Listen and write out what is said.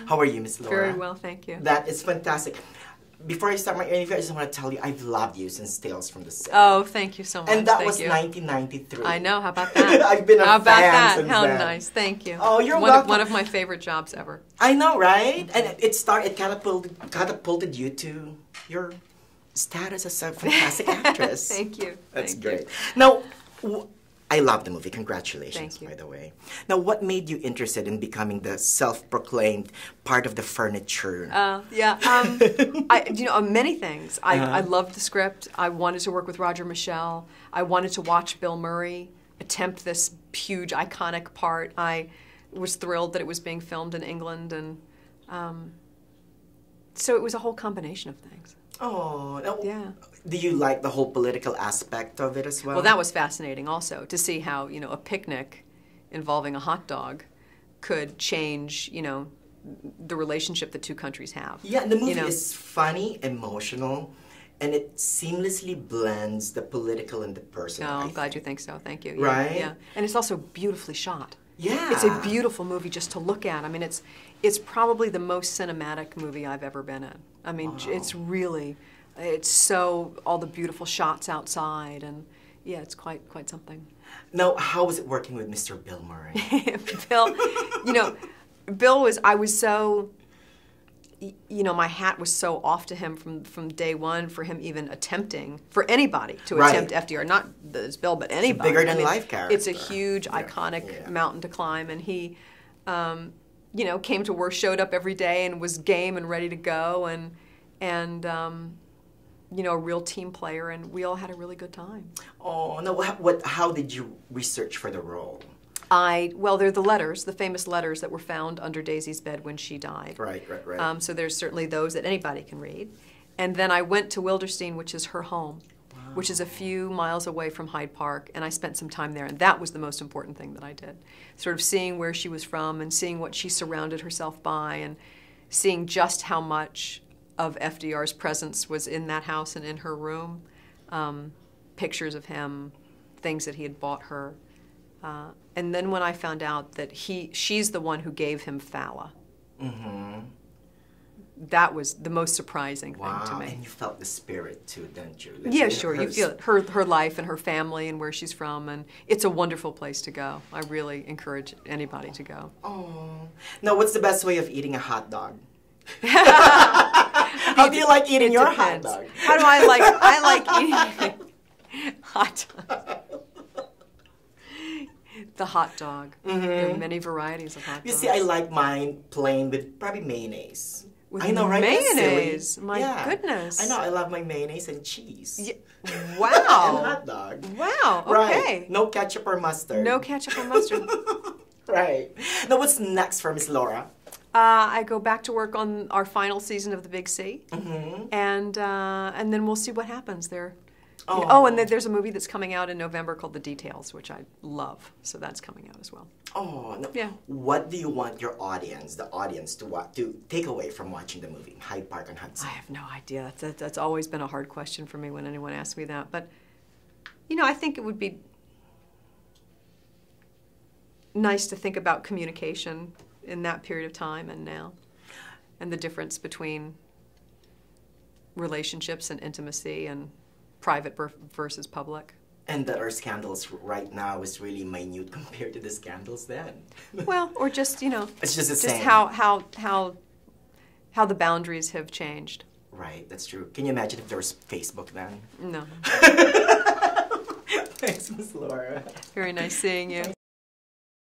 How are you, Miss Laura? Very well, thank you. That is fantastic. Before I start my interview, I just want to tell you I've loved you since Tales from the City. Oh, thank you so much. And that thank was you. 1993. I know. How about that? I've been a How about fan that? since How then. nice. Thank you. Oh, you're one welcome. One of my favorite jobs ever. I know, right? And it catapulted you to your status as a fantastic actress. Thank you. That's Thank great. you. Now, I love the movie. Congratulations, Thank you. by the way. Now, what made you interested in becoming the self-proclaimed part of the furniture? Many things. I loved the script. I wanted to work with Roger Michell. I wanted to watch Bill Murray attempt this huge, iconic part. I was thrilled that it was being filmed in England, and so it was a whole combination of things. Oh, now, yeah. Do you like the whole political aspect of it as well? Well, that was fascinating also, to see how, a picnic involving a hot dog could change, the relationship the two countries have. Yeah, and the movie is funny, emotional, and it seamlessly blends the political and the personal. Oh, I'm glad you think so. Thank you. Yeah, right? Yeah. And it's also beautifully shot. Yeah. It's a beautiful movie just to look at. I mean, it's probably the most cinematic movie I've ever been in. I mean, it's so, all the beautiful shots outside, and yeah, it's quite something. Now, how was it working with Mr. Bill Murray? Bill, I was so, my hat was so off to him from day one for him even attempting, for anybody to attempt FDR, not as Bill, but anybody. It's a bigger-than-life character. It's a huge, iconic mountain to climb, and he, came to work, showed up every day, and was game and ready to go, and a real team player, and we all had a really good time. Oh, no, how did you research for the role? Well, they're the letters, the famous letters that were found under Daisy's bed when she died. Right. So there's certainly those that anybody can read. And then I went to Wilderstein, which is her home, which is a few miles away from Hyde Park, and I spent some time there, and that was the most important thing that I did. Sort of seeing where she was from and seeing what she surrounded herself by, and seeing just how much of FDR's presence was in that house and in her room. Pictures of him, things that he had bought her. And then when I found out that she's the one who gave him Fala, that was the most surprising thing to me. And you felt the spirit too, didn't you? Yeah, sure. You feel it. Her life and her family and where she's from, and it's a wonderful place to go. I really encourage anybody to go. Oh. Now, what's the best way of eating a hot dog? How do you like eating your hot dog? How do I like eating hot dog? The hot dog. There are many varieties of hot dogs. You see, I like mine plain with probably mayonnaise. With I know, right? Mayonnaise. My goodness. I know. I love my mayonnaise and cheese. Yeah. Wow. And hot dog. Wow. Okay. Right. No ketchup or mustard. No ketchup or mustard. Right. Now, what's next for Miss Laura? I go back to work on our final season of The Big C, and then we'll see what happens there. And there's a movie that's coming out in November called The Details, which I love. So that's coming out as well. Oh, no. Yeah. What do you want your audience, to take away from watching the movie, Hyde Park and Hudson? I have no idea. That's always been a hard question for me when anyone asks me that. But, I think it would be nice to think about communication in that period of time and now, and the difference between relationships and intimacy and private versus public. And that our scandals right now is really minute compared to the scandals then. Well, or just, it's just the same. how the boundaries have changed. Right, that's true. Can you imagine if there was Facebook then? No. Thanks, Miss Laura. Very nice seeing you.